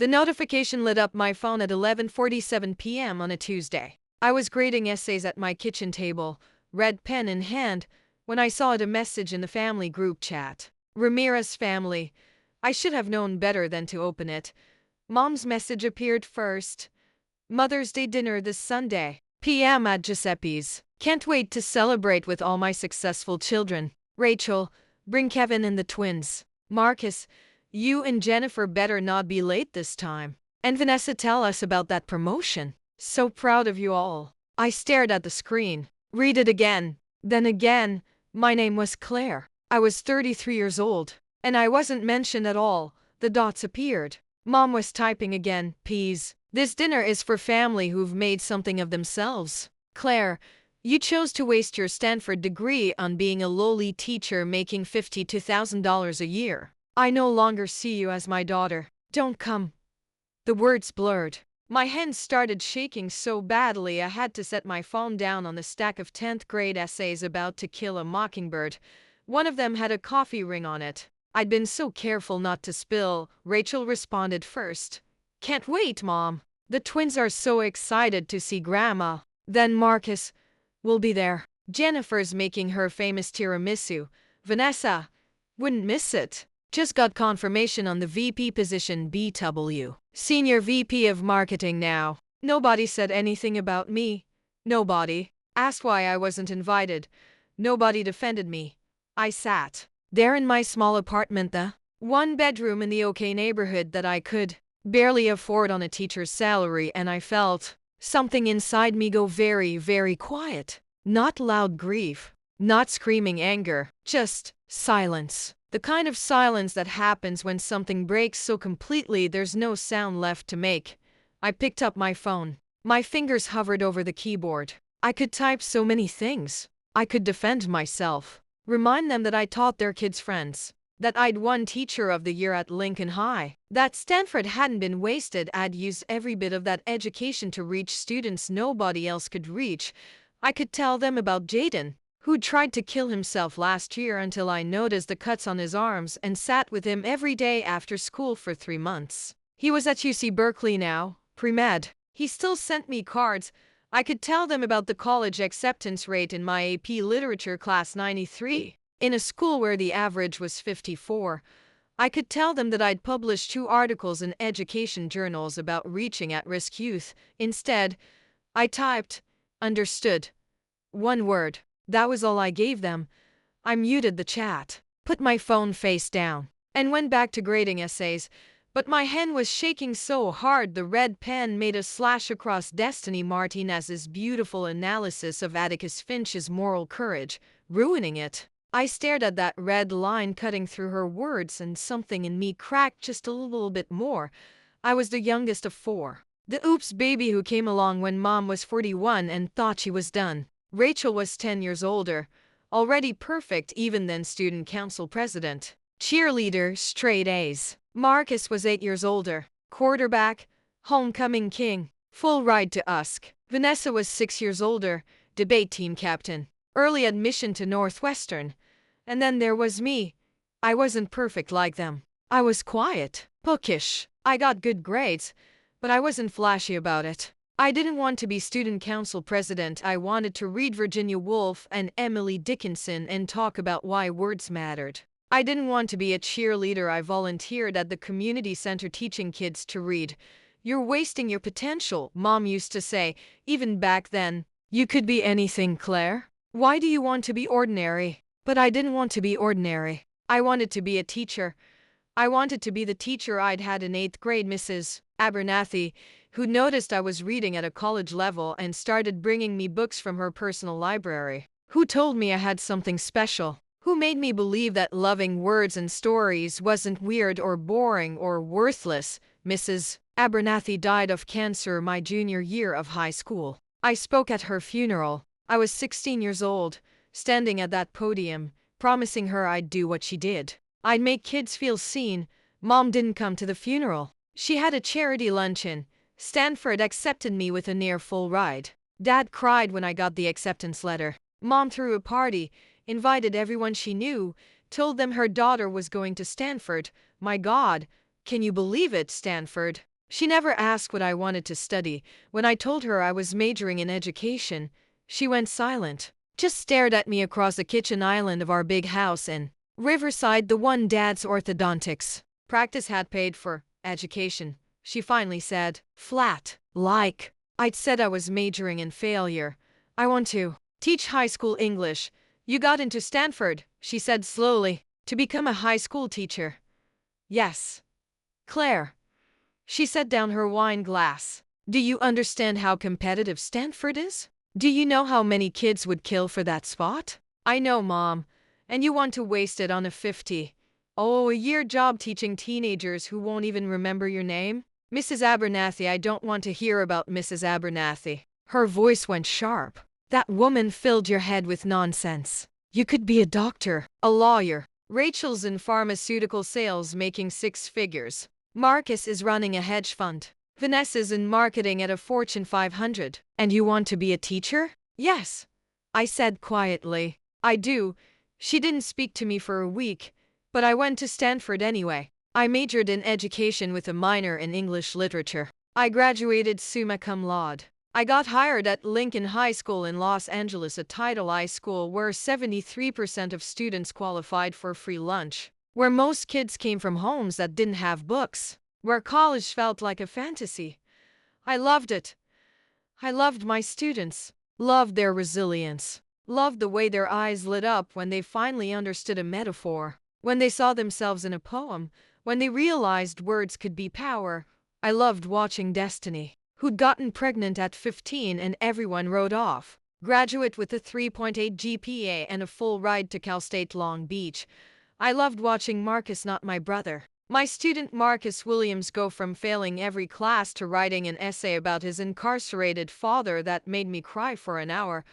The notification lit up my phone at 11:47 p.m. on a Tuesday. I was grading essays at my kitchen table, red pen in hand, when I saw a message in the family group chat. Ramirez family. I should have known better than to open it. Mom's message appeared first. Mother's Day dinner this Sunday, p.m. at Giuseppe's. Can't wait to celebrate with all my successful children. Rachel, bring Kevin and the twins. Marcus, you and Jennifer better not be late this time. And Vanessa, tell us about that promotion. So proud of you all. I stared at the screen. Read it again. Then again. My name was Claire. I was 33 years old. And I wasn't mentioned at all. The dots appeared. Mom was typing again. Peas. This dinner is for family who've made something of themselves. Claire, you chose to waste your Stanford degree on being a lowly teacher making $52,000 a year. I no longer see you as my daughter. Don't come. The words blurred. My hands started shaking so badly I had to set my phone down on the stack of 10th grade essays about To Kill a Mockingbird. One of them had a coffee ring on it. I'd been so careful not to spill. Rachel responded first. Can't wait, Mom. The twins are so excited to see Grandma. Then Marcus. We'll be there. Jennifer's making her famous tiramisu. Vanessa. Wouldn't miss it. Just got confirmation on the VP position. BW. Senior VP of Marketing now. Nobody said anything about me. Nobody asked why I wasn't invited. Nobody defended me. I sat there in my small apartment, the one bedroom in the okay neighborhood that I could barely afford on a teacher's salary, and I felt something inside me go very, very quiet. Not loud grief, not screaming anger, just silence. The kind of silence that happens when something breaks so completely there's no sound left to make. I picked up my phone. My fingers hovered over the keyboard. I could type so many things. I could defend myself. Remind them that I taught their kids' friends. That I'd won Teacher of the Year at Lincoln High. That Stanford hadn't been wasted. I'd used every bit of that education to reach students nobody else could reach. I could tell them about Jaden, who tried to kill himself last year until I noticed the cuts on his arms and sat with him every day after school for 3 months. He was at UC Berkeley now, pre-med. He still sent me cards. I could tell them about the college acceptance rate in my AP Literature class 93, in a school where the average was 54. I could tell them that I'd published 2 articles in education journals about reaching at-risk youth. Instead, I typed, understood. 1 word. That was all I gave them. I muted the chat, put my phone face down, and went back to grading essays. But my hand was shaking so hard the red pen made a slash across Destiny Martinez's beautiful analysis of Atticus Finch's moral courage, ruining it. I stared at that red line cutting through her words, and something in me cracked just a little bit more. I was the youngest of 4. The oops baby who came along when Mom was 41 and thought she was done. Rachel was 10 years older, already perfect even then student council president. Cheerleader, straight A's. Marcus was 8 years older, quarterback, homecoming king, full ride to USC. Vanessa was 6 years older, debate team captain, early admission to Northwestern. And then there was me. I wasn't perfect like them. I was quiet, bookish. I got good grades, but I wasn't flashy about it. I didn't want to be student council president. I wanted to read Virginia Woolf and Emily Dickinson and talk about why words mattered. I didn't want to be a cheerleader. I volunteered at the community center teaching kids to read. You're wasting your potential, Mom used to say, even back then. You could be anything, Claire. Why do you want to be ordinary? But I didn't want to be ordinary. I wanted to be a teacher. I wanted to be the teacher I'd had in 8th grade, Mrs. Abernathy, who noticed I was reading at a college level and started bringing me books from her personal library. Who told me I had something special? Who made me believe that loving words and stories wasn't weird or boring or worthless? Mrs. Abernathy died of cancer my junior year of high school. I spoke at her funeral. I was 16 years old, standing at that podium, promising her I'd do what she did. I'd make kids feel seen. Mom didn't come to the funeral. She had a charity luncheon. Stanford accepted me with a near full ride. Dad cried when I got the acceptance letter. Mom threw a party, invited everyone she knew, told them her daughter was going to Stanford. My God, can you believe it, Stanford? She never asked what I wanted to study. When I told her I was majoring in education, she went silent, just stared at me across the kitchen island of our big house in Riverside, the one Dad's orthodontics practice had paid for. Education, she finally said, flat, like I'd said I was majoring in failure. I want to teach high school English. You got into Stanford, she said slowly, to become a high school teacher. Yes, Claire. She set down her wine glass. Do you understand how competitive Stanford is? Do you know how many kids would kill for that spot? I know, Mom. And you want to waste it on a 50-a-year job teaching teenagers who won't even remember your name? Mrs. Abernathy, I don't want to hear about Mrs. Abernathy. Her voice went sharp. That woman filled your head with nonsense. You could be a doctor, a lawyer. Rachel's in pharmaceutical sales making 6 figures. Marcus is running a hedge fund. Vanessa's in marketing at a Fortune 500. And you want to be a teacher? Yes, I said quietly. I do. She didn't speak to me for a week, but I went to Stanford anyway. I majored in education with a minor in English literature. I graduated summa cum laude. I got hired at Lincoln High School in Los Angeles, a Title I school where 73% of students qualified for free lunch, where most kids came from homes that didn't have books, where college felt like a fantasy. I loved it. I loved my students, loved their resilience, loved the way their eyes lit up when they finally understood a metaphor, when they saw themselves in a poem, when they realized words could be power. I loved watching Destiny, who'd gotten pregnant at 15 and everyone wrote off, graduate with a 3.8 GPA and a full ride to Cal State Long Beach. I loved watching Marcus, not my brother, my student Marcus Williams, go from failing every class to writing an essay about his incarcerated father that made me cry for an hour.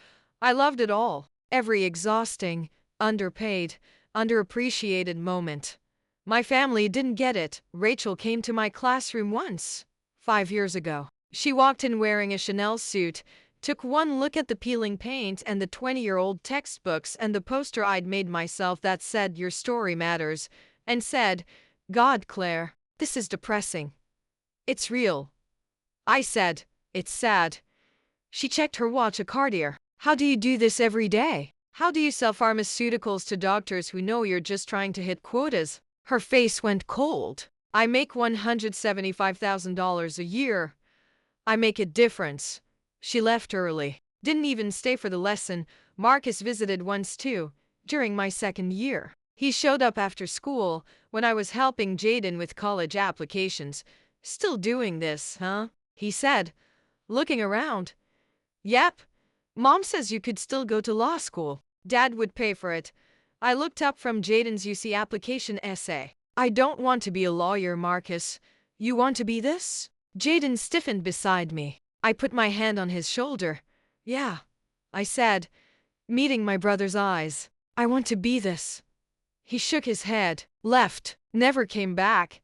I loved it all, every exhausting, underpaid, underappreciated moment. My family didn't get it. Rachel came to my classroom once, 5 years ago. She walked in wearing a Chanel suit, took one look at the peeling paint and the 20-year-old textbooks and the poster I'd made myself that said "Your story matters," and said, "God, Claire, this is depressing. It's real." I said, "It's sad." She checked her watch, a Cartier. How do you do this every day? How do you sell pharmaceuticals to doctors who know you're just trying to hit quotas? Her face went cold. I make $175,000 a year. I make a difference. She left early. Didn't even stay for the lesson. Marcus visited once too, during my second year. He showed up after school, when I was helping Jaden with college applications. "Still doing this, huh?" he said, looking around. "Yep. Mom says you could still go to law school. Dad would pay for it." I looked up from Jaden's UC application essay. "I don't want to be a lawyer, Marcus. You want to be this?" Jaden stiffened beside me. I put my hand on his shoulder. "Yeah," I said, meeting my brother's eyes. "I want to be this." He shook his head, left, never came back.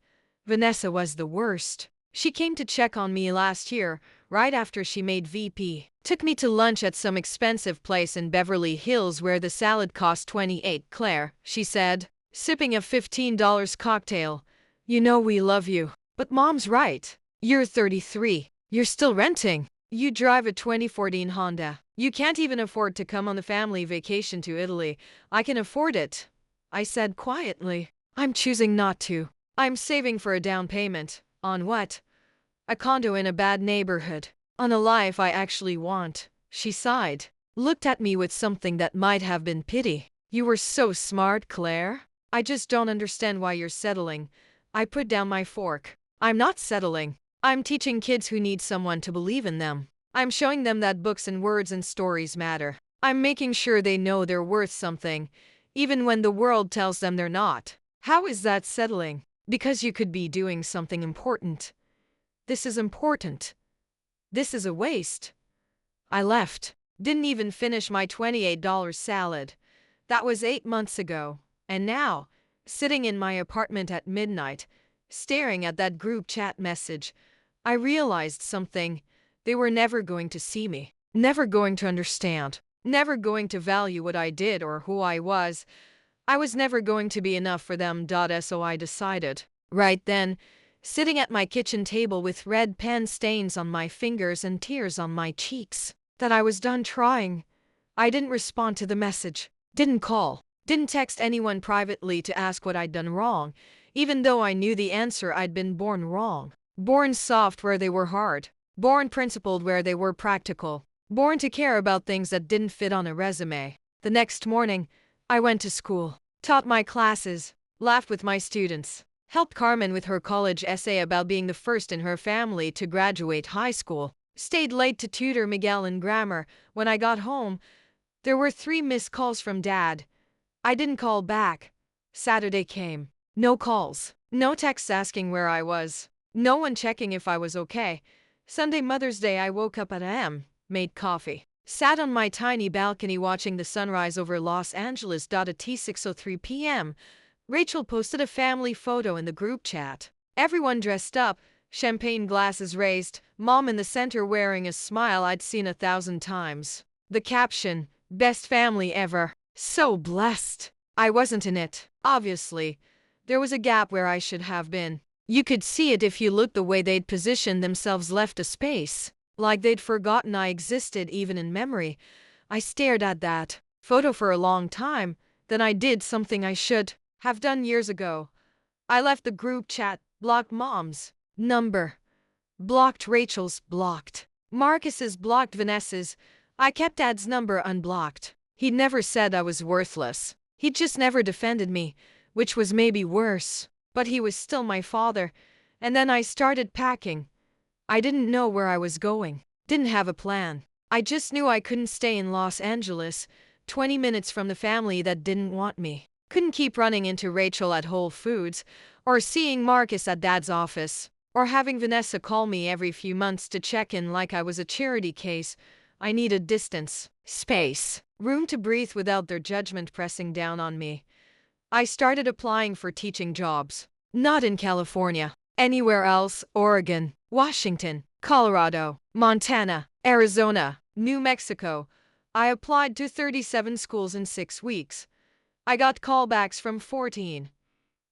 Vanessa was the worst. She came to check on me last year, right after she made VP. Took me to lunch at some expensive place in Beverly Hills where the salad cost $28. "Claire," she said, sipping a $15 cocktail, "you know we love you. But Mom's right. You're 33. You're still renting. You drive a 2014 Honda. You can't even afford to come on the family vacation to Italy." "I can afford it," I said quietly. "I'm choosing not to. I'm saving for a down payment." "On what?" "A condo in a bad neighborhood. On a life I actually want." She sighed, looked at me with something that might have been pity. "You were so smart, Claire. I just don't understand why you're settling." I put down my fork. "I'm not settling. I'm teaching kids who need someone to believe in them. I'm showing them that books and words and stories matter. I'm making sure they know they're worth something, even when the world tells them they're not." "How is that settling?" "Because you could be doing something important. This is important. This is a waste." I left. Didn't even finish my $28 salad. That was 8 months ago. And now, sitting in my apartment at midnight, staring at that group chat message, I realized something. They were never going to see me, never going to understand, never going to value what I did or who I was. I was never going to be enough for them. So I decided, right then, sitting at my kitchen table with red pen stains on my fingers and tears on my cheeks. That I was done trying. I didn't respond to the message, didn't call, didn't text anyone privately to ask what I'd done wrong, even though I knew the answer. I'd been born wrong. Born soft where they were hard. Born principled where they were practical. Born to care about things that didn't fit on a resume. The next morning, I went to school, taught my classes, laughed with my students, helped Carmen with her college essay about being the first in her family to graduate high school, stayed late to tutor Miguel in grammar. When I got home, there were 3 missed calls from Dad. I didn't call back. Saturday came. No calls. No texts asking where I was. No one checking if I was okay. Sunday, Mother's Day, I woke up at a.m., made coffee, sat on my tiny balcony watching the sunrise over Los Angeles. At 6:03 p.m., Rachel posted a family photo in the group chat. Everyone dressed up, champagne glasses raised, Mom in the center wearing a smile I'd seen 1,000 times. The caption, "Best family ever. So blessed." I wasn't in it, obviously. There was a gap where I should have been. You could see it if you looked. The way they'd positioned themselves left a space, like they'd forgotten I existed even in memory. I stared at that photo for a long time, then I did something I should have done years ago. I left the group chat, blocked Mom's number, blocked Rachel's, blocked Marcus's, blocked Vanessa's. I kept Dad's number unblocked. He'd never said I was worthless. He'd just never defended me, which was maybe worse. But he was still my father. And then I started packing. I didn't know where I was going. Didn't have a plan. I just knew I couldn't stay in Los Angeles, 20 minutes from the family that didn't want me. Couldn't keep running into Rachel at Whole Foods, or seeing Marcus at Dad's office, or having Vanessa call me every few months to check in like I was a charity case. I needed distance, space, room to breathe without their judgment pressing down on me. I started applying for teaching jobs. Not in California. Anywhere else. Oregon, Washington, Colorado, Montana, Arizona, New Mexico. I applied to 37 schools in 6 weeks. I got callbacks from 14.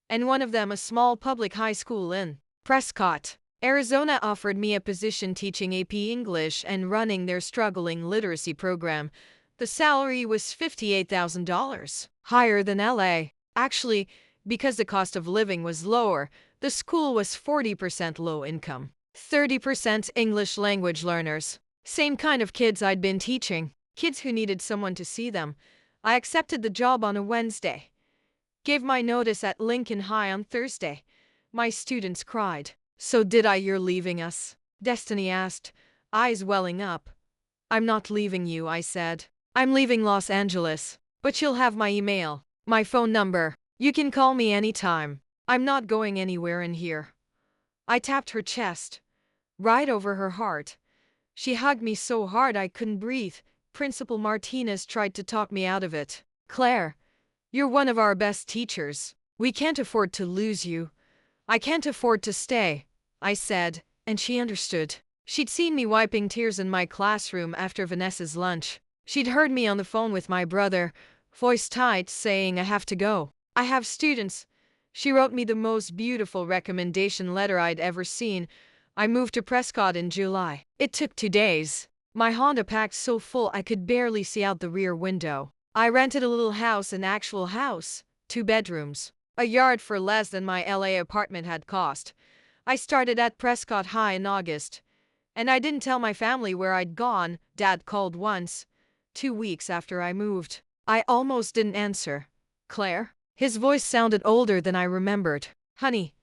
And one of them a small public high school in Prescott, Arizona, offered me a position teaching AP English and running their struggling literacy program. The salary was $58,000, higher than LA. Actually, because the cost of living was lower, the school was 40% low income, 30% English language learners. Same kind of kids I'd been teaching, kids who needed someone to see them. I accepted the job on a Wednesday. Gave my notice at Lincoln High on Thursday. My students cried. "So did I? You're leaving us?" Destiny asked, eyes welling up. "I'm not leaving you," I said. "I'm leaving Los Angeles. But you'll have my email, my phone number. You can call me anytime. I'm not going anywhere in here." I tapped her chest, right over her heart. She hugged me so hard I couldn't breathe. Principal Martinez tried to talk me out of it. "Claire, you're one of our best teachers. We can't afford to lose you." "I can't afford to stay," I said, and she understood. She'd seen me wiping tears in my classroom after Vanessa's lunch. She'd heard me on the phone with my brother, voice tight, saying I have to go. I have students. She wrote me the most beautiful recommendation letter I'd ever seen. I moved to Prescott in July. It took 2 days. My Honda packed so full I could barely see out the rear window. I rented a little house, an actual house, 2 bedrooms, a yard for less than my LA apartment had cost. I started at Prescott High in August. And I didn't tell my family where I'd gone. Dad called once, 2 weeks after I moved. I almost didn't answer. "Claire?" His voice sounded older than I remembered. "Honey,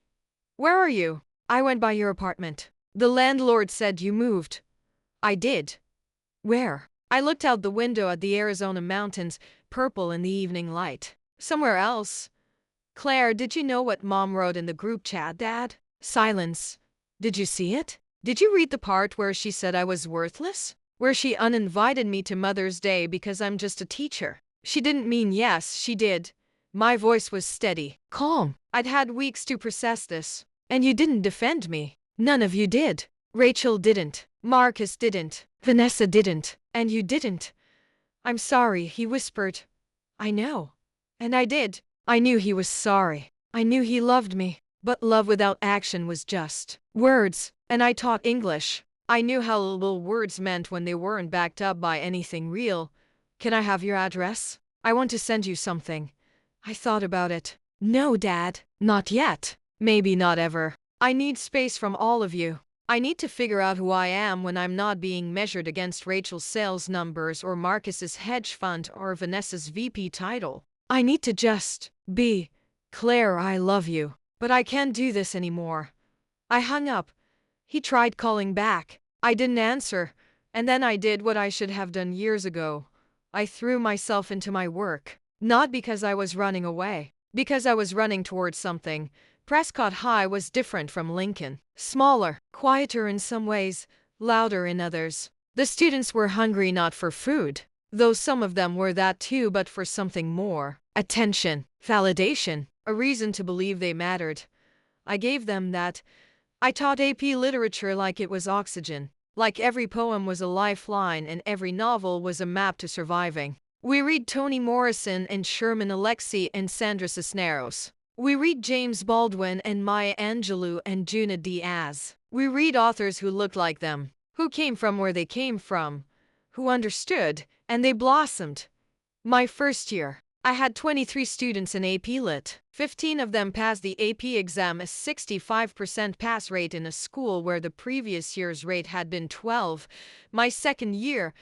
where are you?" "I went by your apartment. The landlord said you moved." "I did." "Where?" I looked out the window at the Arizona mountains, purple in the evening light. "Somewhere else." "Claire, did you know what Mom wrote in the group chat, Dad?" Silence. "Did you see it? Did you read the part where she said I was worthless? Where she uninvited me to Mother's Day because I'm just a teacher? She didn't mean yes, she did." My voice was steady, calm. "I'd had weeks to process this. And you didn't defend me. None of you did. Rachel didn't. Marcus didn't. Vanessa didn't. And you didn't." "I'm sorry," he whispered. "I know." And I did. I knew he was sorry. I knew he loved me. But love without action was just words, and I taught English. I knew how little words meant when they weren't backed up by anything real. Can I have your address? I want to send you something. I thought about it. No, Dad, not yet. Maybe not ever. I need space from all of you. I need to figure out who I am when I'm not being measured against Rachel's sales numbers or Marcus's hedge fund or Vanessa's VP title. I need to just be. Claire, I love you, but I can't do this anymore. I hung up. He tried calling back. I didn't answer, and then I did what I should have done years ago. I threw myself into my work. Not because I was running away, because I was running towards something. Prescott High was different from Lincoln. Smaller, quieter in some ways, louder in others. The students were hungry not for food, though some of them were that too, but for something more. Attention, validation, a reason to believe they mattered. I gave them that. I taught AP literature like it was oxygen, like every poem was a lifeline and every novel was a map to surviving. We read Toni Morrison and Sherman Alexie and Sandra Cisneros. We read James Baldwin and Maya Angelou and Junot Diaz. We read authors who looked like them, who came from where they came from, who understood, and they blossomed. My first year, I had 23 students in AP Lit. 15 of them passed the AP exam, a 65% pass rate in a school where the previous year's rate had been 12. My second year,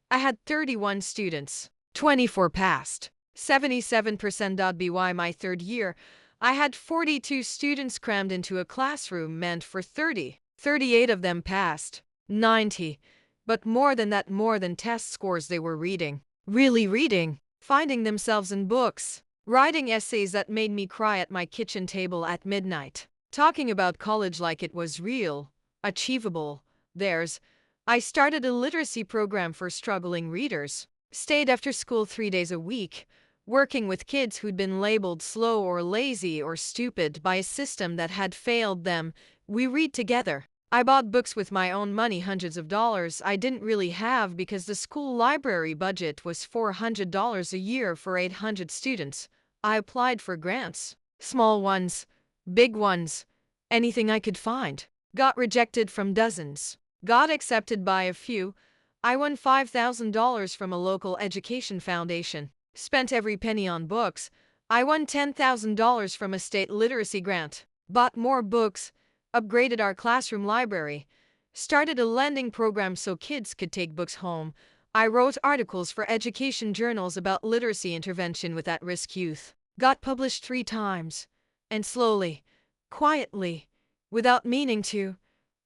I had 31 students. 24 passed. 77%. By my third year, I had 42 students crammed into a classroom meant for 30. 38 of them passed. 90. But more than that, more than test scores, they were reading. Really reading. Finding themselves in books. Writing essays that made me cry at my kitchen table at midnight. Talking about college like it was real. Achievable. Theirs. I started a literacy program for struggling readers. Stayed after school 3 days a week, working with kids who'd been labeled slow or lazy or stupid by a system that had failed them. We read together. I bought books with my own money, hundreds of dollars I didn't really have because the school library budget was $400 a year for 800 students. I applied for grants. Small ones, big ones, anything I could find. Got rejected from dozens. Got accepted by a few. I won $5,000 from a local education foundation. Spent every penny on books. I won $10,000 from a state literacy grant. Bought more books. Upgraded our classroom library. Started a lending program so kids could take books home. I wrote articles for education journals about literacy intervention with at-risk youth. Got published 3 times. And slowly, quietly, without meaning to,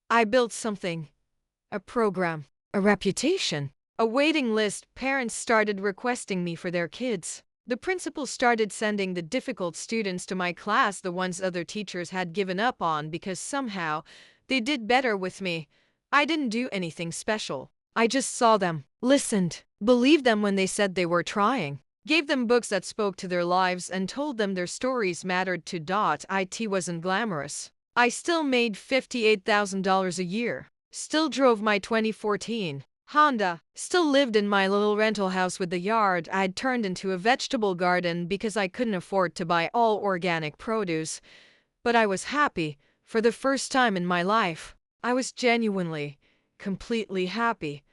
I built something. A program. A reputation. A waiting list. Parents started requesting me for their kids. The principal started sending the difficult students to my class, the ones other teachers had given up on because somehow they did better with me. I didn't do anything special. I just saw them, listened, believed them when they said they were trying. Gave them books that spoke to their lives and told them their stories mattered to. It wasn't glamorous. I still made $58,000 a year. Still drove my 2014 Honda. Still lived in my little rental house with the yard I'd turned into a vegetable garden because I couldn't afford to buy all organic produce. But I was happy. For the first time in my life, I was genuinely, completely happy.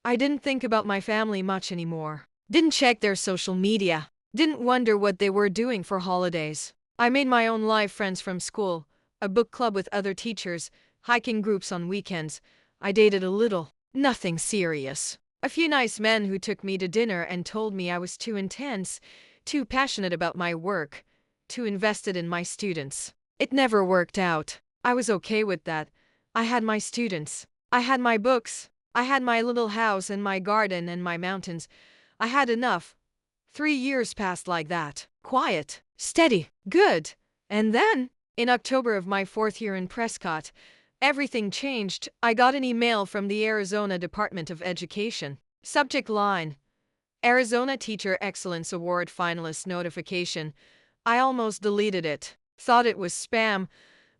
I didn't think about my family much anymore. Didn't check their social media. Didn't wonder what they were doing for holidays. I made my own live friends from school, a book club with other teachers, hiking groups on weekends. I dated a little. Nothing serious. A few nice men who took me to dinner and told me I was too intense, too passionate about my work, too invested in my students. It never worked out. I was okay with that. I had my students. I had my books. I had my little house and my garden and my mountains. I had enough. 3 years passed like that. Quiet, steady, good. And then, in October of my 4th year in Prescott, everything changed. I got an email from the Arizona Department of Education. Subject line: Arizona Teacher Excellence Award finalist notification. I almost deleted it. Thought it was spam,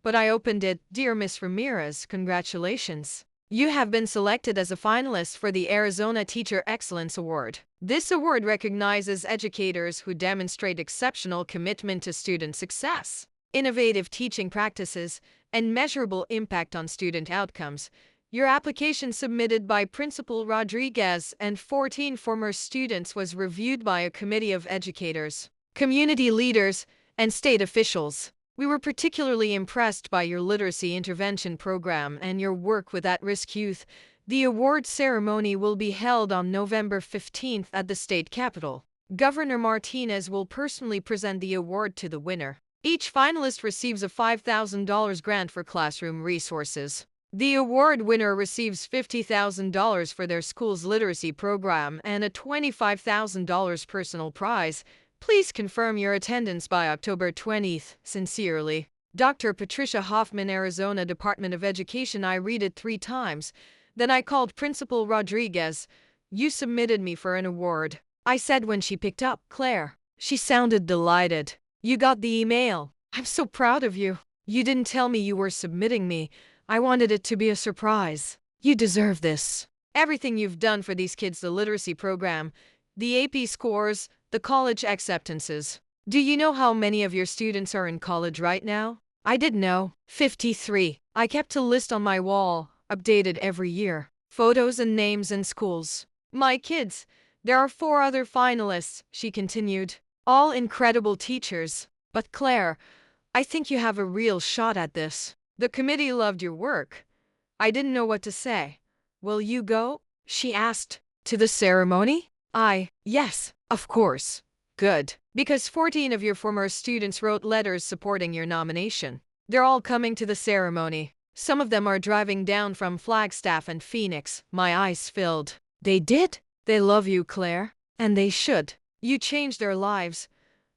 but I opened it. Dear Miss Ramirez, congratulations. You have been selected as a finalist for the Arizona Teacher Excellence Award. This award recognizes educators who demonstrate exceptional commitment to student success. innovative teaching practices, and measurable impact on student outcomes. Your application submitted by Principal Rodriguez and 14 former students was reviewed by a committee of educators, community leaders, and state officials. We were particularly impressed by your literacy intervention program and your work with at-risk youth. The award ceremony will be held on November 15th at the state capitol. Governor Martinez will personally present the award to the winner. Each finalist receives a $5,000 grant for classroom resources. The award winner receives $50,000 for their school's literacy program and a $25,000 personal prize. Please confirm your attendance by October 20th. Sincerely, Dr. Patricia Hoffman, Arizona Department of Education. I read it 3 times. Then I called Principal Rodriguez. You submitted me for an award, I said when she picked up. Claire. She sounded delighted. You got the email. I'm so proud of you. You didn't tell me you were submitting me. I wanted it to be a surprise. You deserve this. Everything you've done for these kids, the literacy program, the AP scores, the college acceptances. Do you know how many of your students are in college right now? I did know. 53. I kept a list on my wall, updated every year. Photos and names and schools. My kids. There are 4 other finalists, she continued. All incredible teachers. But Claire, I think you have a real shot at this. The committee loved your work. I didn't know what to say. Will you go? She asked. To the ceremony? Yes, of course. Good. Because 14 of your former students wrote letters supporting your nomination. They're all coming to the ceremony. Some of them are driving down from Flagstaff and Phoenix. My eyes filled. They did? They love you, Claire. And they should. You changed their lives.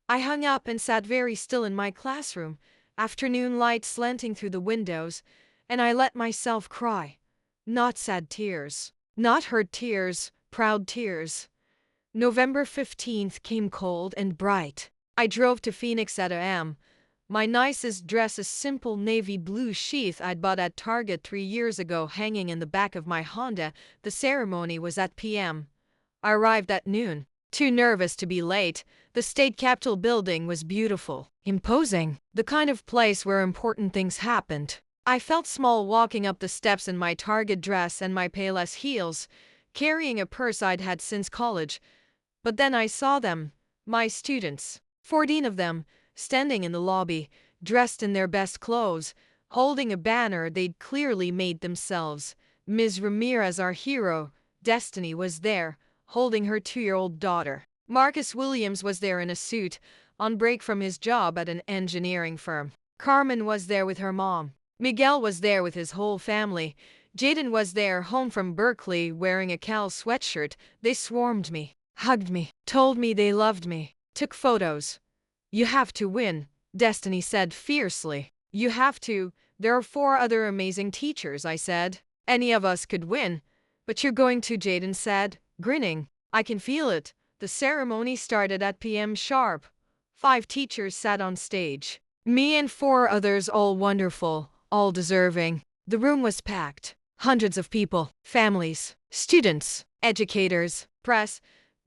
I hung up and sat very still in my classroom, afternoon light slanting through the windows, and I let myself cry. Not sad tears. Not hurt tears, proud tears. November 15th came cold and bright. I drove to Phoenix at a.m. My nicest dress, a simple navy blue sheath I'd bought at Target 3 years ago, hanging in the back of my Honda. The ceremony was at p.m. I arrived at noon. Too nervous to be late. The state capitol building was beautiful, imposing, the kind of place where important things happened. I felt small walking up the steps in my Target dress and my Payless heels, carrying a purse I'd had since college. But then I saw them, my students, 14 of them, standing in the lobby, dressed in their best clothes, holding a banner they'd clearly made themselves. Ms. Ramirez, our hero, Destiny, was there, holding her 2-year-old daughter. Marcus Williams was there in a suit, on break from his job at an engineering firm. Carmen was there with her mom. Miguel was there with his whole family. Jaden was there, home from Berkeley, wearing a Cal sweatshirt. They swarmed me, hugged me, told me they loved me, took photos. You have to win, Destiny said fiercely. You have to. There are 4 other amazing teachers, I said. Any of us could win. But you're going to, Jaden said, grinning. I can feel it. The ceremony started at p.m. sharp. 5 teachers sat on stage. Me and 4 others, all wonderful, all deserving. The room was packed. Hundreds of people, families, students, educators, press.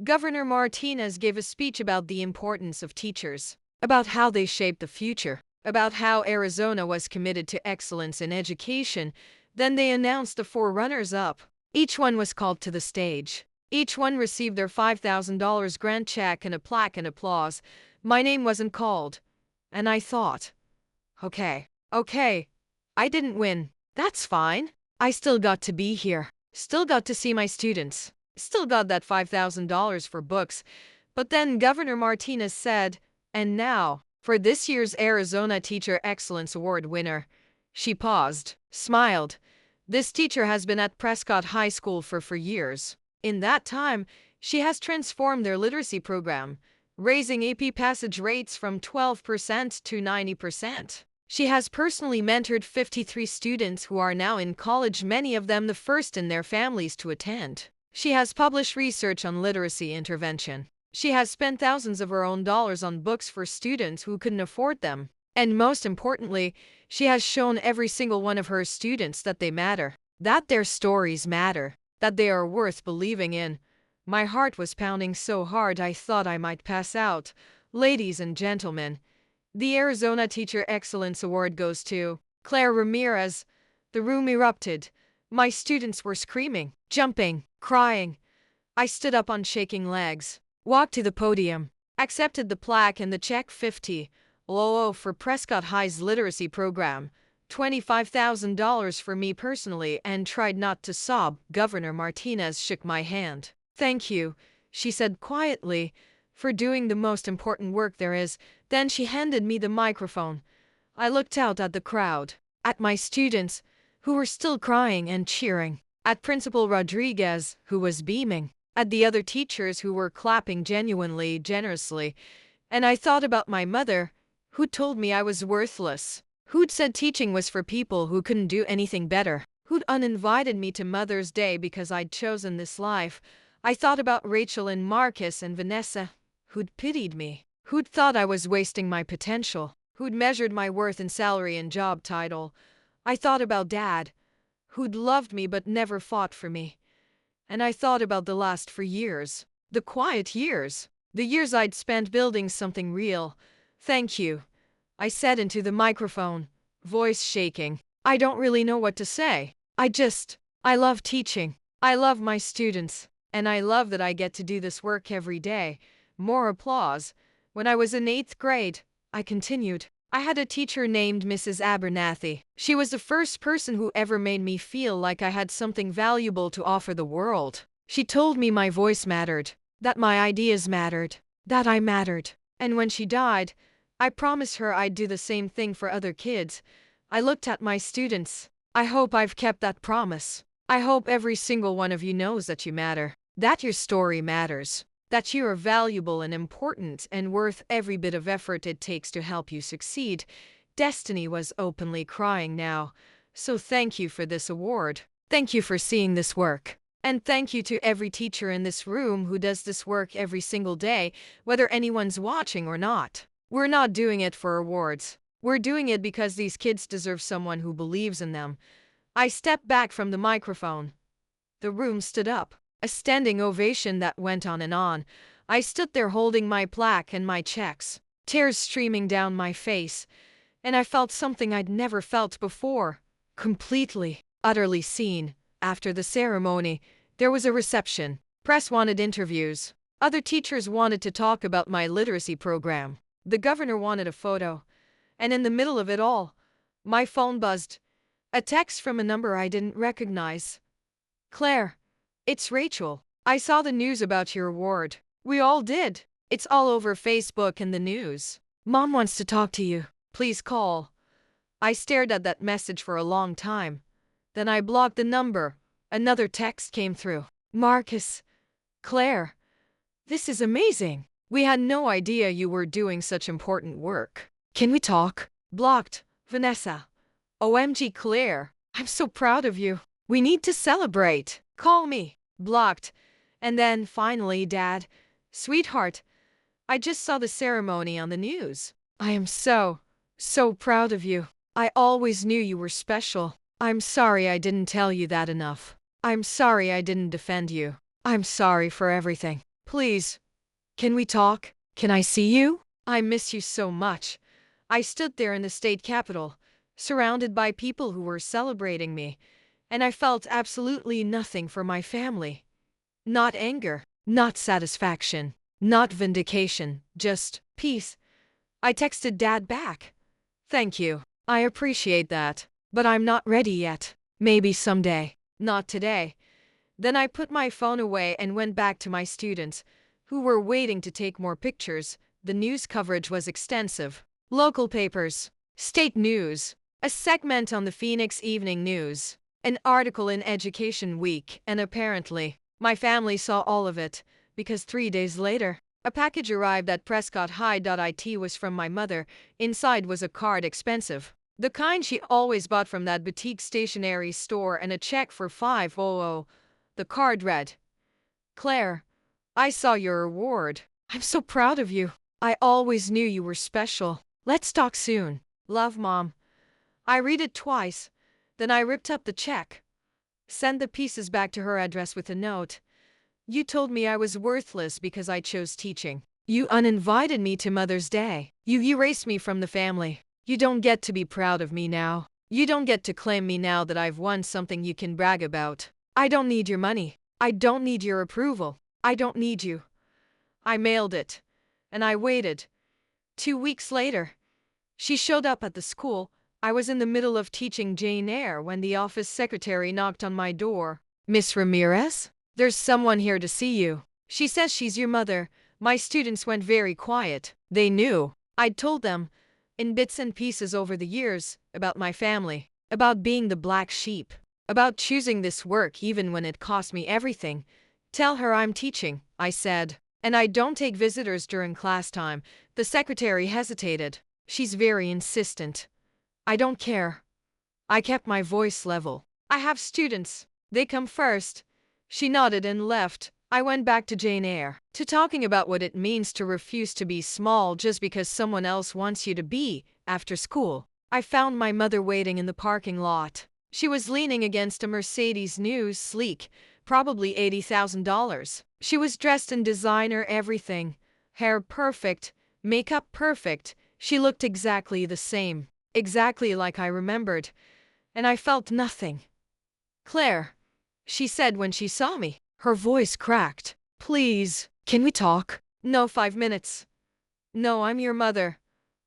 Governor Martinez gave a speech about the importance of teachers, about how they shape the future, about how Arizona was committed to excellence in education. Then they announced the 4 runners-up. Each one was called to the stage. Each one received their $5,000 grant check and a plaque and applause. My name wasn't called. And I thought, okay, I didn't win. That's fine. I still got to be here. Still got to see my students. Still got that $5,000 for books. But then Governor Martinez said, and now, for this year's Arizona Teacher Excellence Award winner. She paused, smiled. This teacher has been at Prescott High School for years. In that time, she has transformed their literacy program, raising AP passage rates from 12% to 90%. She has personally mentored 53 students who are now in college, many of them the first in their families to attend. She has published research on literacy intervention. She has spent thousands of her own dollars on books for students who couldn't afford them. And most importantly, she has shown every single one of her students that they matter, that their stories matter, that they are worth believing in. My heart was pounding so hard I thought I might pass out. Ladies and gentlemen, The Arizona Teacher Excellence Award goes to Claire Ramirez. The room erupted. My students were screaming, jumping, crying. I stood up on shaking legs, walked to the podium, accepted the plaque and the check. 50 LOO for Prescott High's literacy program, $25,000 for me personally, and tried not to sob. Governor Martinez shook my hand. "Thank you," she said quietly, "for doing the most important work there is." Then she handed me the microphone. I looked out at the crowd, at my students, who were still crying and cheering, at Principal Rodriguez, who was beaming, at the other teachers who were clapping genuinely, generously. And I thought about my mother, who'd told me I was worthless, who'd said teaching was for people who couldn't do anything better, who'd uninvited me to Mother's Day because I'd chosen this life. I thought about Rachel and Marcus and Vanessa, who'd pitied me, who'd thought I was wasting my potential, who'd measured my worth in salary and job title. I thought about Dad, who'd loved me but never fought for me. And I thought about the last 4 years, the quiet years, the years I'd spent building something real. "Thank you," I said into the microphone, voice shaking. "I don't really know what to say. I love teaching. I love my students. And I love that I get to do this work every day." More applause. When I was in 8th grade, I continued, I had a teacher named Mrs. Abernathy. She was the first person who ever made me feel like I had something valuable to offer the world. She told me my voice mattered, that my ideas mattered, that I mattered. And when she died, I promised her I'd do the same thing for other kids. I looked at my students. I hope I've kept that promise. I hope every single one of you knows that you matter, that your story matters, that you are valuable and important and worth every bit of effort it takes to help you succeed. Destiny was openly crying now. So thank you for this award. Thank you for seeing this work. And thank you to every teacher in this room who does this work every single day, whether anyone's watching or not. We're not doing it for awards. We're doing it because these kids deserve someone who believes in them. I stepped back from the microphone. The room stood up. A standing ovation that went on and on. I stood there holding my plaque and my checks, tears streaming down my face, and I felt something I'd never felt before. Completely, utterly seen. After the ceremony, there was a reception. Press wanted interviews. Other teachers wanted to talk about my literacy program. The governor wanted a photo. And in the middle of it all, my phone buzzed. A text from a number I didn't recognize. "Claire, it's Rachel. I saw the news about your award." We all did. "It's all over Facebook and the news. Mom wants to talk to you. Please call." I stared at that message for a long time. Then I blocked the number. Another text came through. "Marcus. Claire. This is amazing. We had no idea you were doing such important work. Can we talk?" Blocked. "Vanessa. OMG Claire. I'm so proud of you. We need to celebrate. Call me." Blocked. And then, finally, Dad. "Sweetheart, I just saw the ceremony on the news. I am so proud of you. I always knew you were special. I'm sorry I didn't tell you that enough. I'm sorry I didn't defend you. I'm sorry for everything. Please, can we talk? Can I see you? I miss you so much." I stood there in the state capitol, surrounded by people who were celebrating me, and I felt absolutely nothing for my family. Not anger, not satisfaction, not vindication, just peace. I texted Dad back. "Thank you. I appreciate that. But I'm not ready yet. Maybe someday. Not today." Then I put my phone away and went back to my students, who were waiting to take more pictures. The news coverage was extensive. Local papers, state news, a segment on the Phoenix Evening News, an article in Education Week, and apparently, my family saw all of it, because 3 days later, a package arrived at Prescott High. It was from my mother. Inside was a card, expensive, the kind she always bought from that boutique stationery store, and a check for $500. The card read, "Claire, I saw your award. I'm so proud of you. I always knew you were special. Let's talk soon. Love, Mom." I read it twice. Then I ripped up the check. Sent the pieces back to her address with a note. "You told me I was worthless because I chose teaching. You uninvited me to Mother's Day. You erased me from the family. You don't get to be proud of me now. You don't get to claim me now that I've won something you can brag about. I don't need your money. I don't need your approval. I don't need you. I mailed it. And I waited. 2 weeks later, she showed up at the school. I was in the middle of teaching Jane Eyre when the office secretary knocked on my door. Miss Ramirez? There's someone here to see you. She says she's your mother. My students went very quiet. They knew. I'd told them, in bits and pieces over the years, about my family, about being the black sheep, about choosing this work even when it cost me everything. Tell her I'm teaching, I said. And I don't take visitors during class time. The secretary hesitated. She's very insistent. I don't care. I kept my voice level. I have students. They come first. She nodded and left. I went back to Jane Eyre, to talking about what it means to refuse to be small just because someone else wants you to be. After school, I found my mother waiting in the parking lot. She was leaning against a Mercedes new, sleek, probably $80,000. She was dressed in designer everything. Hair perfect, makeup perfect. She looked exactly the same, exactly like I remembered. And I felt nothing. "Claire," she said when she saw me. Her voice cracked. "Please, can we talk?" "No, 5 minutes." "No, I'm your mother."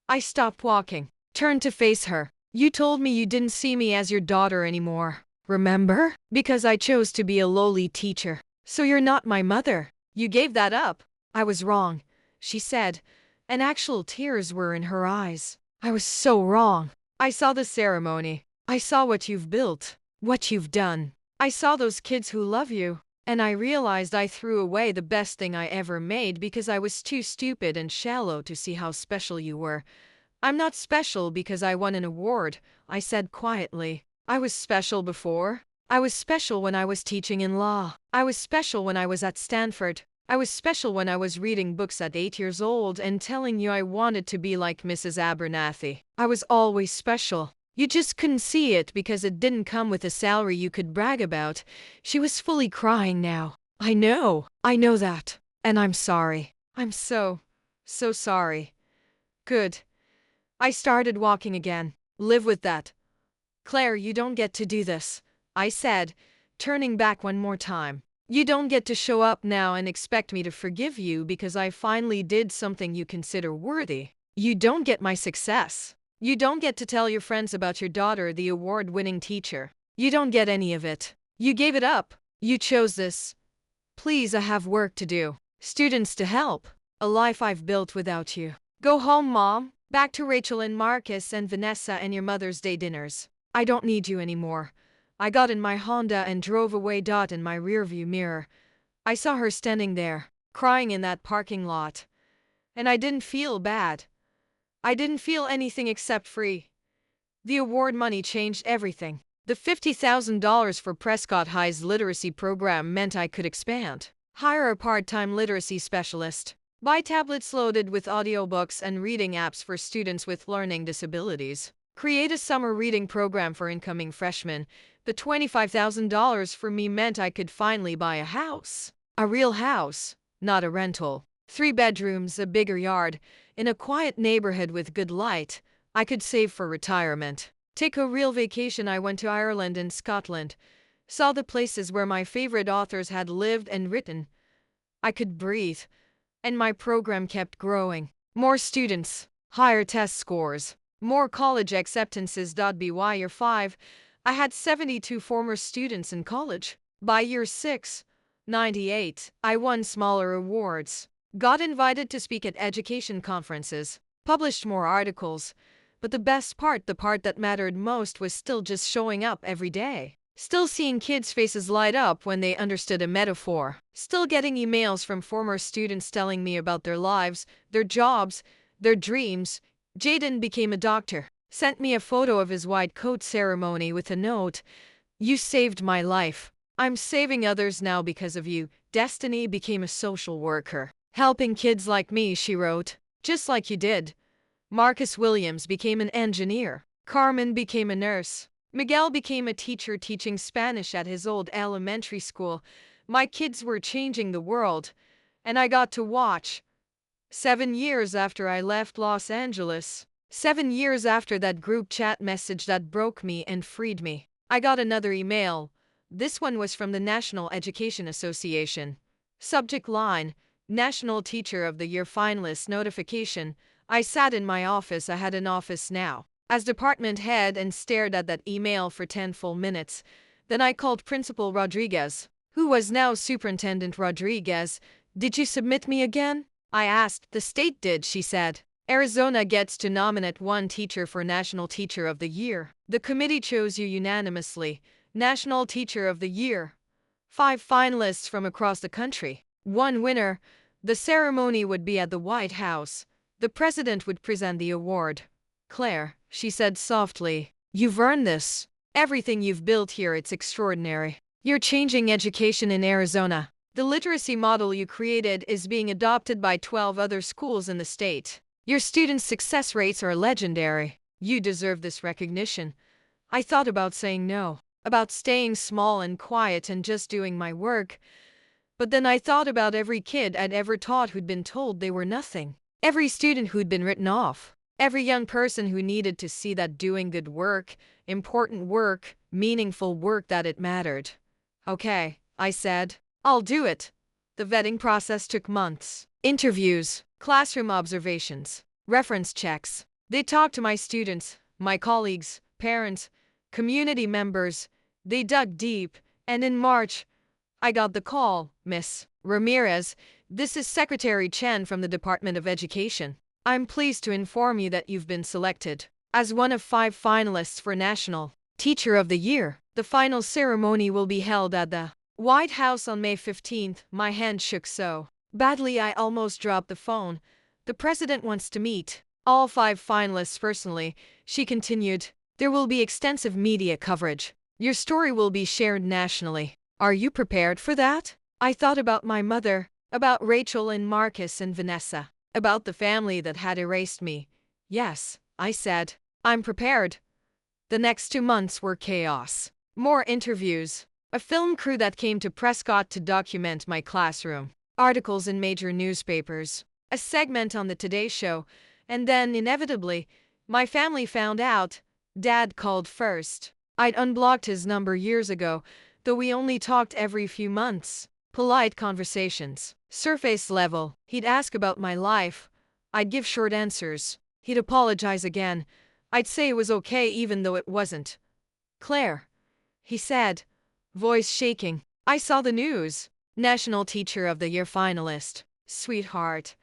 I stopped walking, turned to face her. "You told me you didn't see me as your daughter anymore. Remember? Because I chose to be a lowly teacher. So you're not my mother. You gave that up." "I was wrong," she said, and actual tears were in her eyes. "I was so wrong. I saw the ceremony. I saw what you've built, what you've done. I saw those kids who love you. And I realized I threw away the best thing I ever made because I was too stupid and shallow to see how special you were. I'm not special because I won an award," I said quietly. "I was special before. I was special when I was teaching in law. I was special when I was at Stanford. I was special when I was reading books at 8 years old and telling you I wanted to be like Mrs. Abernathy. I was always special. You just couldn't see it because it didn't come with a salary you could brag about." She was fully crying now. I know that. And I'm sorry. I'm so sorry." "Good." I started walking again. "Live with that. Claire, you don't get to do this," I said, turning back one more time. "You don't get to show up now and expect me to forgive you because I finally did something you consider worthy. You don't get my success. You don't get to tell your friends about your daughter, the award-winning teacher. You don't get any of it. You gave it up. You chose this. Please, I have work to do. Students to help. A life I've built without you. Go home, Mom. Back to Rachel and Marcus and Vanessa and your Mother's Day dinners. I don't need you anymore." I got in my Honda and drove away. In my rearview mirror, I saw her standing there, crying in that parking lot. And I didn't feel bad. I didn't feel anything except free. The award money changed everything. The $50,000 for Prescott High's literacy program meant I could expand, hire a part-time literacy specialist, buy tablets loaded with audiobooks and reading apps for students with learning disabilities, create a summer reading program for incoming freshmen. The $25,000 for me meant I could finally buy a house. A real house, not a rental. 3 bedrooms, a bigger yard, in a quiet neighborhood with good light. I could save for retirement. Take a real vacation. I went to Ireland and Scotland. Saw the places where my favorite authors had lived and written. I could breathe. And my program kept growing. More students, higher test scores, more college acceptances. By year 5, I had 72 former students in college. By year 6, 98, I won smaller awards. Got invited to speak at education conferences, published more articles, but the best part, the part that mattered most, was still just showing up every day. Still seeing kids' faces light up when they understood a metaphor. Still getting emails from former students telling me about their lives, their jobs, their dreams. Jaden became a doctor, sent me a photo of his white coat ceremony with a note. "You saved my life. I'm saving others now because of you." Destiny became a social worker, helping kids like me, she wrote, "just like you did." Marcus Williams became an engineer. Carmen became a nurse. Miguel became a teacher teaching Spanish at his old elementary school. My kids were changing the world, and I got to watch. 7 years after I left Los Angeles. 7 years after that group chat message that broke me and freed me. I got another email. This one was from the National Education Association. Subject line: National Teacher of the Year finalist notification. I sat in my office. I had an office now, as department head, and stared at that email for 10 full minutes. Then I called Principal Rodriguez, who was now Superintendent Rodriguez. Did you submit me again? I asked. The state did, she said. Arizona gets to nominate one teacher for National Teacher of the Year. The committee chose you unanimously. National Teacher of the Year. 5 finalists from across the country. 1 winner. The ceremony would be at the White House. The president would present the award. Claire, she said softly, you've earned this. Everything you've built here, it's extraordinary. You're changing education in Arizona. The literacy model you created is being adopted by 12 other schools in the state. Your students' success rates are legendary. You deserve this recognition. I thought about saying no, about staying small and quiet and just doing my work. But then I thought about every kid I'd ever taught who'd been told they were nothing. Every student who'd been written off. Every young person who needed to see that doing good work, important work, meaningful work, that it mattered. Okay, I said. I'll do it. The vetting process took months. Interviews, classroom observations, reference checks. They talked to my students, my colleagues, parents, community members. They dug deep, and in March, I got the call. Miss Ramirez, this is Secretary Chen from the Department of Education. I'm pleased to inform you that you've been selected as one of 5 finalists for National Teacher of the Year. The final ceremony will be held at the White House on May 15th. My hand shook so badly I almost dropped the phone. The president wants to meet all 5 finalists personally, she continued. There will be extensive media coverage. Your story will be shared nationally. Are you prepared for that? I thought about my mother, about Rachel and Marcus and Vanessa, about the family that had erased me. Yes, I said, I'm prepared. The next 2 months were chaos. More interviews. A film crew that came to Prescott to document my classroom. Articles in major newspapers. A segment on the Today Show. And then, inevitably, my family found out. Dad called first. I'd unblocked his number years ago, though we only talked every few months. Polite conversations. Surface level. He'd ask about my life. I'd give short answers. He'd apologize again. I'd say it was okay even though it wasn't. Claire, he said, voice shaking. I saw the news. National Teacher of the Year finalist. Sweetheart,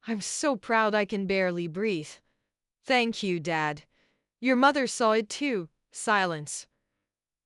I'm so proud I can barely breathe. Thank you, Dad. Your mother saw it too. Silence.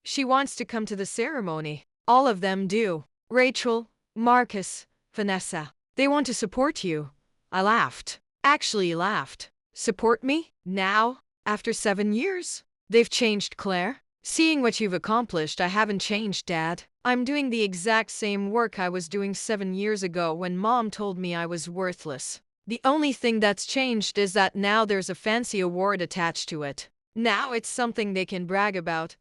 She wants to come to the ceremony. All of them do. Rachel, Marcus, Vanessa. They want to support you. I laughed. Actually laughed. Support me? Now? After 7 years? They've changed, Claire. Seeing what you've accomplished, I haven't changed, Dad. I'm doing the exact same work I was doing 7 years ago when Mom told me I was worthless. The only thing that's changed is that now there's a fancy award attached to it. Now it's something they can brag about.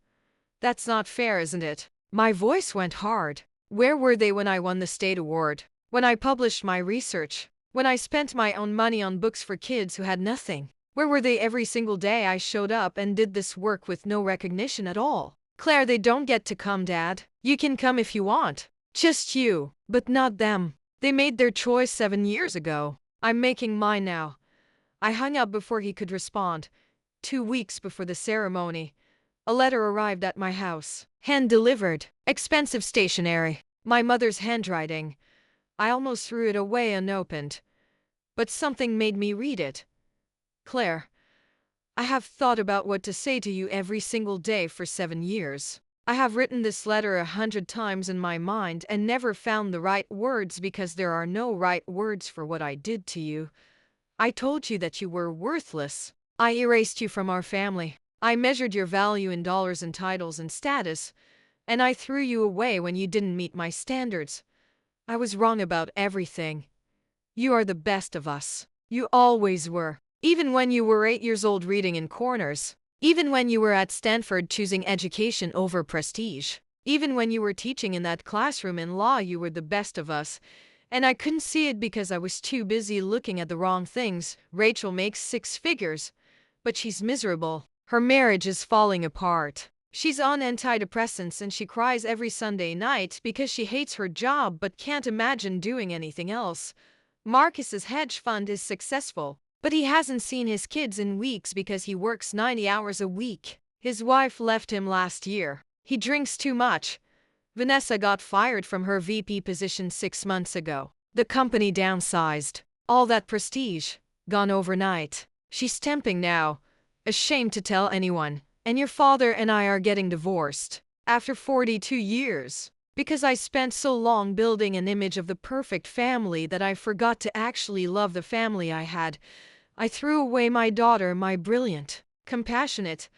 That's not fair, isn't it? My voice went hard. Where were they when I won the state award? When I published my research? When I spent my own money on books for kids who had nothing? Where were they every single day I showed up and did this work with no recognition at all? Claire, they don't get to come, Dad. You can come if you want. Just you, but not them. They made their choice 7 years ago. I'm making mine now. I hung up before he could respond. 2 weeks before the ceremony, a letter arrived at my house. Hand-delivered. Expensive stationery. My mother's handwriting. I almost threw it away unopened. But something made me read it. Claire, I have thought about what to say to you every single day for 7 years. I have written this letter 100 times in my mind and never found the right words because there are no right words for what I did to you. I told you that you were worthless. I erased you from our family. I measured your value in dollars and titles and status, and I threw you away when you didn't meet my standards. I was wrong about everything. You are the best of us. You always were. Even when you were 8 years old reading in corners. Even when you were at Stanford choosing education over prestige. Even when you were teaching in that classroom in law, you were the best of us. And I couldn't see it because I was too busy looking at the wrong things. Rachel makes 6 figures, but she's miserable. Her marriage is falling apart. She's on antidepressants and she cries every Sunday night because she hates her job but can't imagine doing anything else. Marcus's hedge fund is successful, but he hasn't seen his kids in weeks because he works 90 hours a week. His wife left him last year. He drinks too much. Vanessa got fired from her VP position 6 months ago. The company downsized. All that prestige, gone overnight. She's temping now, ashamed to tell anyone. And your father and I are getting divorced. After 42 years. Because I spent so long building an image of the perfect family that I forgot to actually love the family I had. I threw away my daughter, my brilliant, compassionate,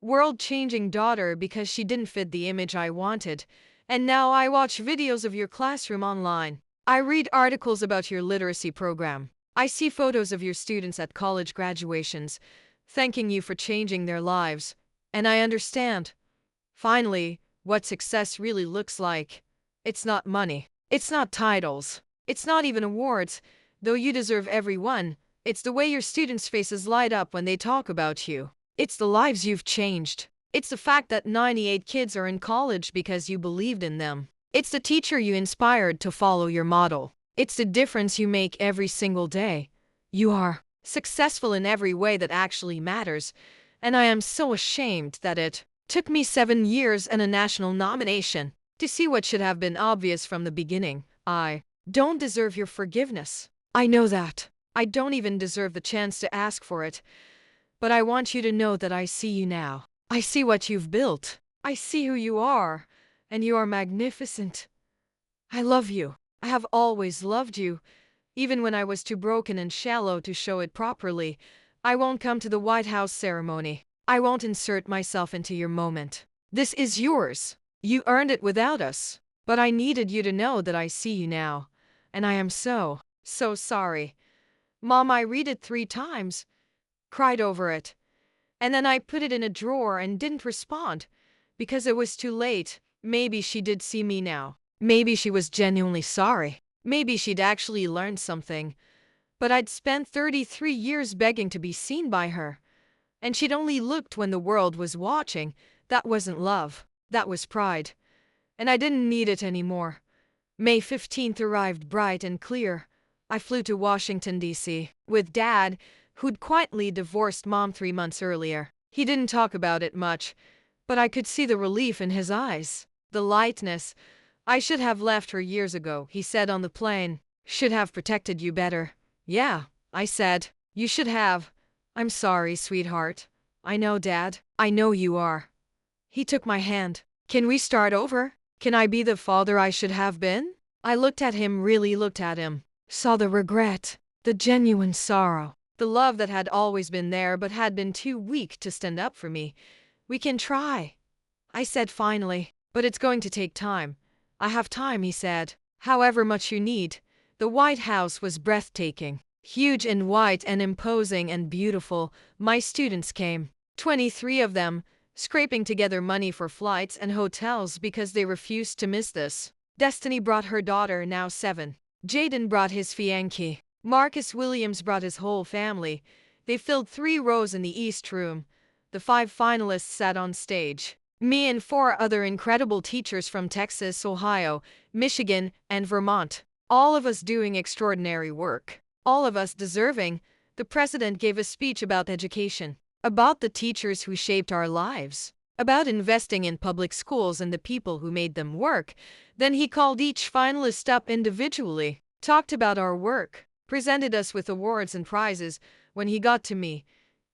world-changing daughter because she didn't fit the image I wanted. And now I watch videos of your classroom online. I read articles about your literacy program. I see photos of your students at college graduations, thanking you for changing their lives. And I understand, finally, what success really looks like. It's not money. It's not titles. It's not even awards, though you deserve every one. It's the way your students' faces light up when they talk about you. It's the lives you've changed. It's the fact that 98 kids are in college because you believed in them. It's the teacher you inspired to follow your model. It's the difference you make every single day. You are successful in every way that actually matters, and I am so ashamed that it took me 7 years and a national nomination to see what should have been obvious from the beginning. I don't deserve your forgiveness. I know that. I don't even deserve the chance to ask for it. But I want you to know that I see you now. I see what you've built. I see who you are, and you are magnificent. I love you. I have always loved you, even when I was too broken and shallow to show it properly. I won't come to the White House ceremony. I won't insert myself into your moment. This is yours. You earned it without us. But I needed you to know that I see you now. And I am so sorry. Mom, I read it 3 times, cried over it. And then I put it in a drawer and didn't respond, because it was too late. Maybe she did see me now. Maybe she was genuinely sorry. Maybe she'd actually learned something. But I'd spent 33 years begging to be seen by her. And she'd only looked when the world was watching. That wasn't love. That was pride. And I didn't need it anymore. May 15th arrived bright and clear. I flew to Washington, D.C. with Dad, who'd quietly divorced Mom 3 months earlier. He didn't talk about it much, but I could see the relief in his eyes. The lightness. I should have left her years ago, he said on the plane. Should have protected you better. Yeah, I said. You should have. I'm sorry, sweetheart. I know, Dad. I know you are. He took my hand. Can we start over? Can I be the father I should have been? I looked at him, really looked at him. Saw the regret, the genuine sorrow, the love that had always been there but had been too weak to stand up for me. We can try, I said finally, but it's going to take time. I have time, he said. However much you need. The White House was breathtaking. Huge and white and imposing and beautiful. My students came. 23 of them, scraping together money for flights and hotels because they refused to miss this. Destiny brought her daughter, now 7. Jaden brought his fiancé. Marcus Williams brought his whole family. They filled 3 rows in the East Room. The 5 finalists sat on stage. Me and 4 other incredible teachers from Texas, Ohio, Michigan, and Vermont. All of us doing extraordinary work. All of us deserving. The president gave a speech about education, about the teachers who shaped our lives, about investing in public schools and the people who made them work. Then he called each finalist up individually, talked about our work, presented us with awards and prizes. When he got to me,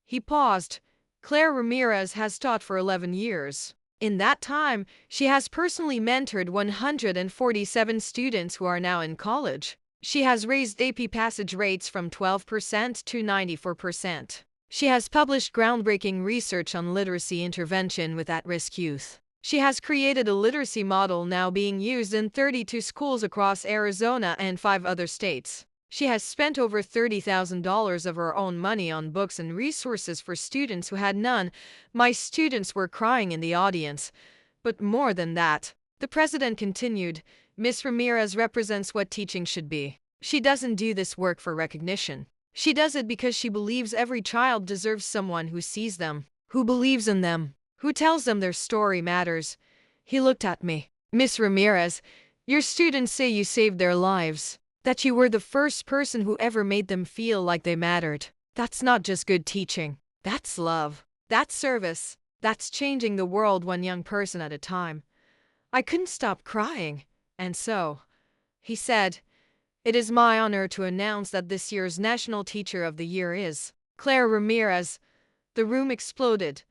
he paused. Claire Ramirez has taught for 11 years. In that time, she has personally mentored 147 students who are now in college. She has raised AP passage rates from 12% to 94%. She has published groundbreaking research on literacy intervention with at-risk youth. She has created a literacy model now being used in 32 schools across Arizona and 5 other states. She has spent over $30,000 of her own money on books and resources for students who had none. My students were crying in the audience. But more than that, The president continued, Miss Ramirez represents what teaching should be. She doesn't do this work for recognition. She does it because she believes every child deserves someone who sees them, who believes in them, who tells them their story matters. He looked at me. Miss Ramirez, your students say you saved their lives, that you were the first person who ever made them feel like they mattered. That's not just good teaching. That's love. That's service. That's changing the world one young person at a time. I couldn't stop crying. And so, he said, it is my honor to announce that this year's National Teacher of the Year is Claire Ramirez. The room exploded.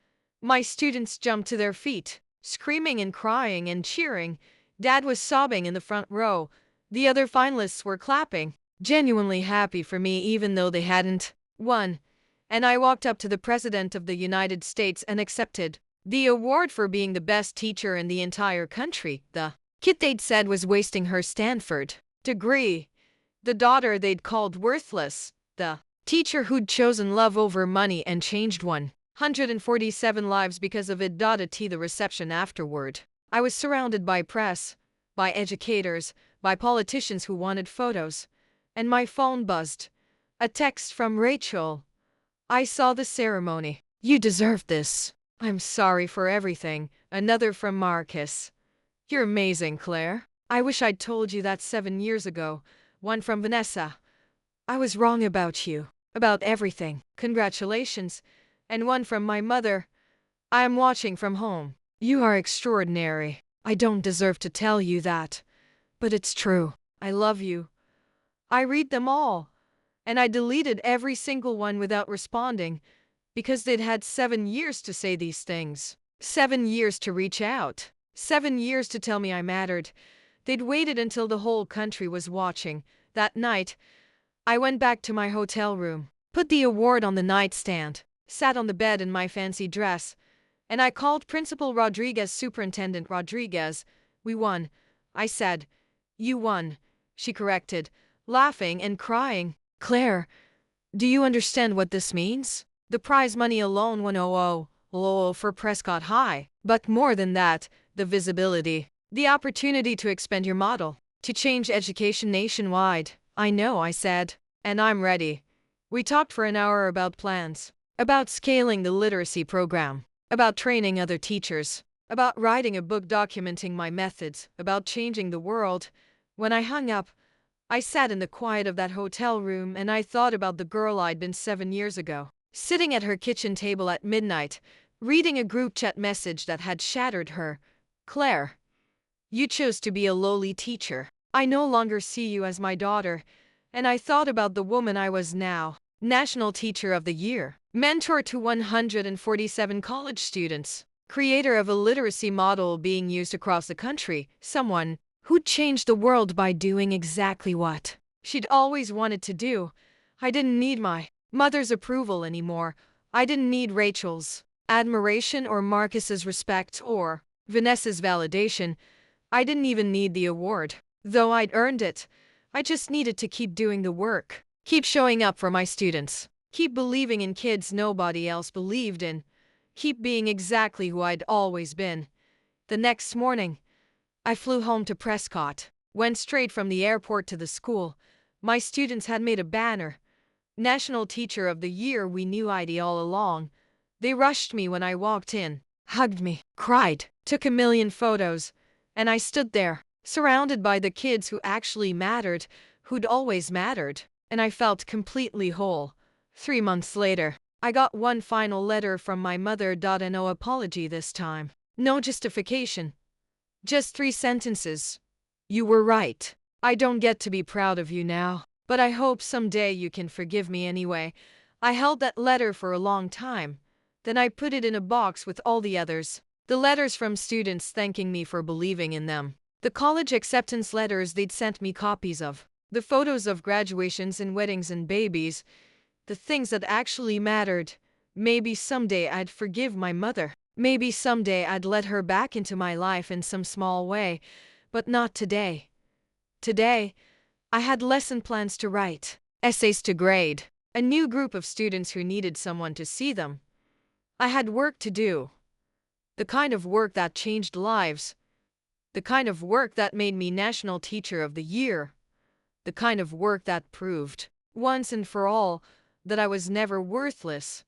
My students jumped to their feet, screaming and crying and cheering. Dad was sobbing in the front row. The other finalists were clapping, genuinely happy for me even though they hadn't won. And I walked up to the President of the United States and accepted the award for being the best teacher in the entire country. The kid they'd said was wasting her Stanford degree. The daughter they'd called worthless. The teacher who'd chosen love over money and changed 147 lives because of it. At the reception afterward, I was surrounded by press, by educators, by politicians who wanted photos. And my phone buzzed. A text from Rachel. I saw the ceremony. You deserve this. I'm sorry for everything. Another from Marcus. You're amazing, Claire. I wish I'd told you that 7 years ago. One from Vanessa. I was wrong about you. About everything. Congratulations. And one from my mother. I am watching from home. You are extraordinary. I don't deserve to tell you that. But it's true. I love you. I read them all. And I deleted every single one without responding, because they'd had 7 years to say these things. 7 years to reach out. 7 years to tell me I mattered. They'd waited until the whole country was watching. That night, I went back to my hotel room, put the award on the nightstand, sat on the bed in my fancy dress, and I called Principal Rodriguez. Superintendent Rodriguez, we won. I said. You won, she corrected, laughing and crying. Claire, do you understand what this means? The prize money alone 100 for Prescott High. But more than that, the visibility, the opportunity to expand your model, to change education nationwide. I know, I said, and I'm ready. We talked for an hour about plans, about scaling the literacy program, about training other teachers, about writing a book documenting my methods, about changing the world. When I hung up, I sat in the quiet of that hotel room and I thought about the girl I'd been 7 years ago, sitting at her kitchen table at midnight, reading a group chat message that had shattered her. Claire, you chose to be a lowly teacher. I no longer see you as my daughter. And I thought about the woman I was now, National Teacher of the Year, mentor to 147 college students, creator of a literacy model being used across the country, someone who'd change the world by doing exactly what she'd always wanted to do. I didn't need my mother's approval anymore. I didn't need Rachel's admiration or Marcus's respect or Vanessa's validation. I didn't even need the award, though I'd earned it. I just needed to keep doing the work, keep showing up for my students, keep believing in kids nobody else believed in, keep being exactly who I'd always been. The next morning, I flew home to Prescott, went straight from the airport to the school. My students had made a banner. National Teacher of the Year. We knew I'd all along. They rushed me when I walked in, hugged me, cried, took a million photos, and I stood there, surrounded by the kids who actually mattered, who'd always mattered, and I felt completely whole. 3 months later, I got one final letter from my mother. No apology this time. No justification. Just 3 sentences. You were right. I don't get to be proud of you now, but I hope someday you can forgive me anyway. I held that letter for a long time. Then I put it in a box with all the others. The letters from students thanking me for believing in them. The college acceptance letters they'd sent me copies of. The photos of graduations and weddings and babies. The things that actually mattered. Maybe someday I'd forgive my mother. Maybe someday I'd let her back into my life in some small way. But not today. Today, I had lesson plans to write, essays to grade, a new group of students who needed someone to see them. I had work to do. The kind of work that changed lives. The kind of work that made me National Teacher of the Year. The kind of work that proved, once and for all, that I was never worthless.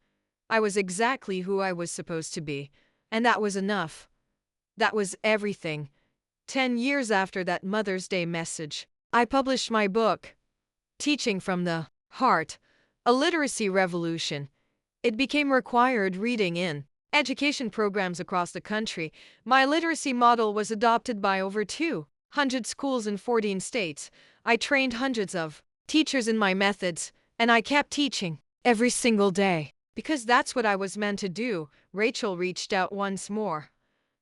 I was exactly who I was supposed to be, and that was enough. That was everything. 10 years after that Mother's Day message, I published my book, Teaching from the Heart, A Literacy Revolution. It became required reading in education programs across the country. My literacy model was adopted by over 200 schools in 14 states. I trained hundreds of teachers in my methods, and I kept teaching every single day. Because that's what I was meant to do. Rachel reached out once more.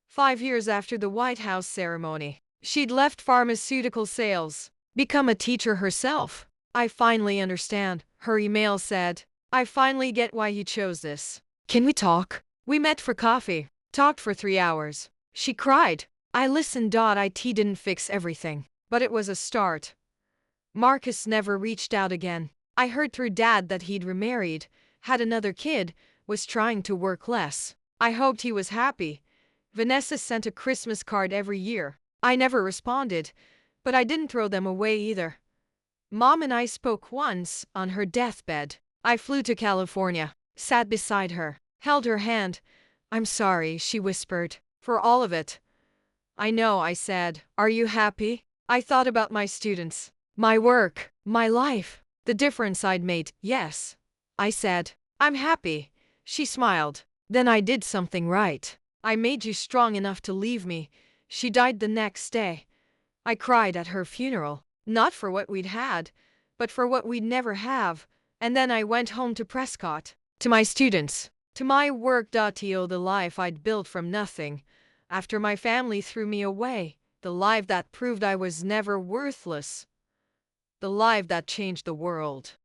5 years after the White House ceremony, she'd left pharmaceutical sales, become a teacher herself. I finally understand, her email said. I finally get why you chose this. Can we talk? We met for coffee, talked for 3 hours. She cried. I listened. It didn't fix everything, but it was a start. Marcus never reached out again. I heard through Dad that he'd remarried, had another kid, was trying to work less. I hoped he was happy. Vanessa sent a Christmas card every year. I never responded, but I didn't throw them away either. Mom and I spoke once, on her deathbed. I flew to California, sat beside her, held her hand. I'm sorry, she whispered, for all of it. I know, I said. Are you happy? I thought about my students, my work, my life, the difference I'd made. Yes, I said. I'm happy. She smiled. Then I did something right. I made you strong enough to leave me. She died the next day. I cried at her funeral, not for what we'd had, but for what we'd never have. And then I went home to Prescott, to my students, to my work. To the life I'd built from nothing. After my family threw me away, the life that proved I was never worthless. The life that changed the world.